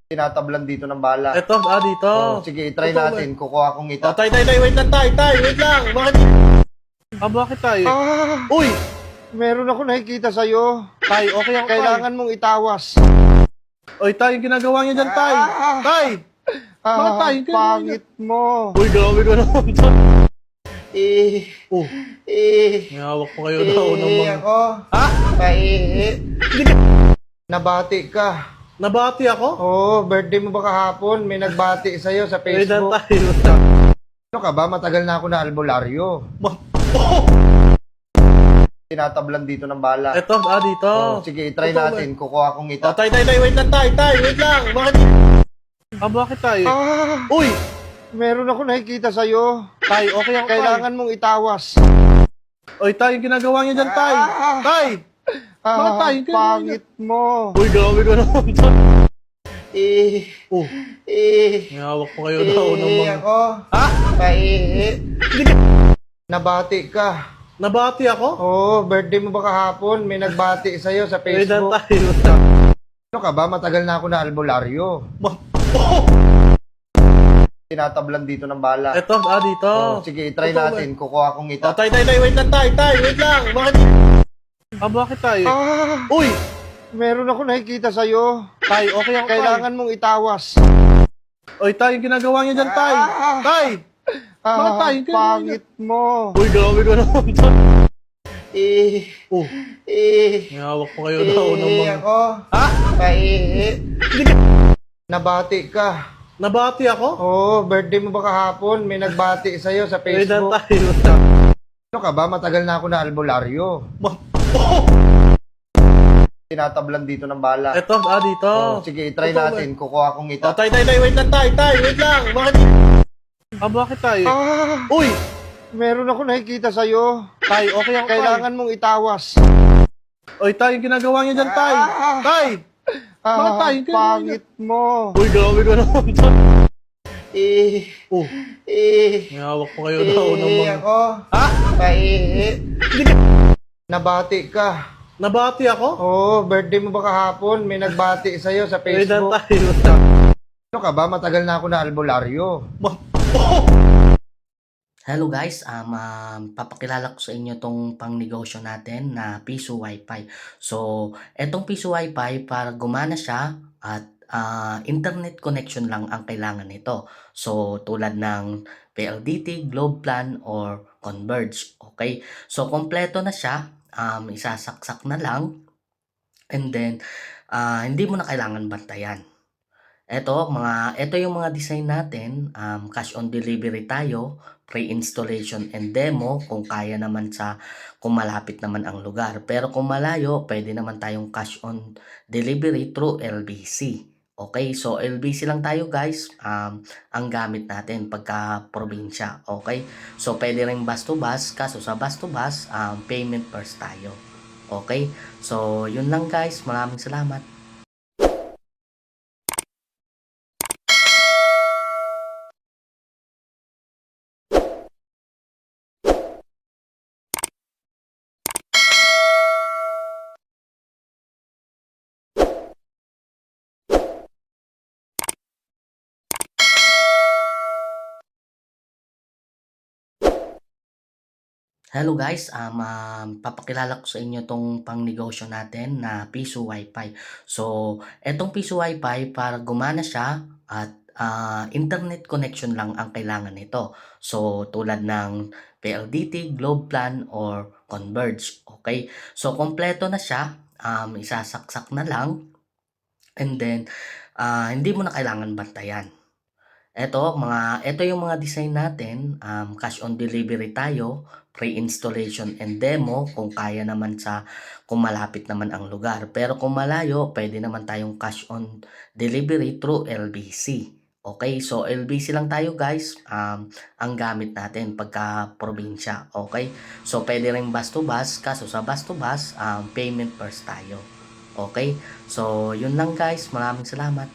Tinatablan dito ng bala. Eto, dito. Oh, sige, try Ito, natin. Kukuha kong ito. Tay, wait lang, tay, wait lang. Bakit? Bakit tay? Uy, Meron ako nakikita sa'yo. tay, okay ako, tay. Kailangan mong itawas. Oy, tay, yung ginagawa niya dyan, tay. Tay! Bakit tay? Yung ginagawa niya? Pangit mo. Uy, grabe ka naman, tay. Eh, Oh, eh, may hawak pa kayo na unang mga... ako. Ha? Hindi ka... Nabati ka. Nabati ako? Oo, birthday mo ba kahapon? May nagbati sa'yo sa Wait lang, Facebook. tay. Ano ka ba? Matagal na ako na albularyo. Oh! Tinatablan dito ng bala. Eto, dito. Oh, sige, try Ito, natin. Kukuha kong ito. Tay, wait lang, tay, wait lang. Bakit? Bakit tay? Uy, Meron ako nakikita sa'yo. tay, okay ako, tay. Kailangan mong itawas. Oy, tay, yung ginagawa niya dyan, tay. Tay! Bakit tay? Yung ginagawa niya? Pangit mo. Uy, grabe ka naman, tay. Eh, Oh, eh, may hawak pa kayo na unang mga... ako. Ha? Hindi ka... Nabati ka. Nabati ako? Oo, birthday mo ba kahapon? May nagbati sa'yo sa Wait lang, Facebook. tay. Ano ka ba? Matagal na ako na albularyo. Oh! Tinatablan dito ng bala. Eto, dito. Oh, sige, try Ito, natin. Kukuha kong ito. Tay, wait lang, tay, wait lang. Bakit? Bakit tay? Uy, Meron ako nakikita sa'yo. tay, okay ako, tay. Kailangan mong itawas. Oy, tay, yung ginagawa niya dyan, tay. Tay! Bakit tay? Yung ginagawa niya? Pangit mo. Uy, grabe ka naman, tay. Eh, Oh, eh, may hawak pa kayo na unang mga... ako. Ha? Hindi ka... Nabati ka. Nabati ako? Oo, birthday mo ba kahapon? May nagbati sa'yo sa Wait lang, Facebook. tay. Ano ka ba? Matagal na ako na albularyo. Oh! Tinatablan dito ng bala. Eto, dito. Oh, sige, try Ito, natin. Kukuha kong ito. Tay, wait lang, tay, wait lang. Bakit? Bakit tay? Uy, Meron ako nakikita sa'yo. tay, okay ako, tay. Kailangan mong itawas. Oy, tay, yung ginagawa niya dyan, tay. Tay! Bakit tay? Yung ginagawa niya? Pangit mo. Uy, grabe ka naman, tay. Eh, Oh, eh, may hawak pa kayo na unang mga... ako. Ha? Hindi ka... Nabati ka. Nabati ako? Oo, birthday mo ba kahapon? May nagbati sa'yo sa Wait lang, Facebook. tay. Ano ka ba? Matagal na ako na albularyo. Oh! Hello guys, papakilala ko sa inyo tong pangnegosyo natin na Piso Wi-Fi. So, etong Piso Wi-Fi, para gumana siya at internet connection lang ang kailangan nito. So, tulad ng PLDT, Globe Plan, or Converge. Okay? So, kompleto na siya. Isasaksak na lang. And then, hindi mo na kailangan bantayan. Ito yung mga design natin, cash on delivery tayo, pre-installation and demo kung kaya naman kung malapit naman ang lugar. Pero kung malayo, pwede naman tayong cash on delivery through LBC. Okay, so LBC lang tayo guys, ang gamit natin pagka probinsya. Okay, so pwede rin bus to bus, kaso sa bus to bus, payment first tayo. Okay, so yun lang guys, maraming salamat. Hello guys, papakilala ko sa inyo tong pangnegosyo natin na Piso Wi-Fi. So, etong Piso Wi-Fi, para gumana siya at internet connection lang ang kailangan nito. So, tulad ng PLDT, Globe Plan, or Converge. Okay? So, kompleto na siya. Isasaksak na lang. And then, hindi mo na kailangan bantayan. Ito yung mga design natin, cash on delivery tayo, pre-installation and demo kung kaya naman kung malapit naman ang lugar. Pero kung malayo, pwede naman tayong cash on delivery through LBC. Okay, so LBC lang tayo guys, ang gamit natin pagka probinsya. Okay, so pwede rin bus to bus, kaso sa bus to bus, payment first tayo. Okay, so yun lang guys, maraming salamat.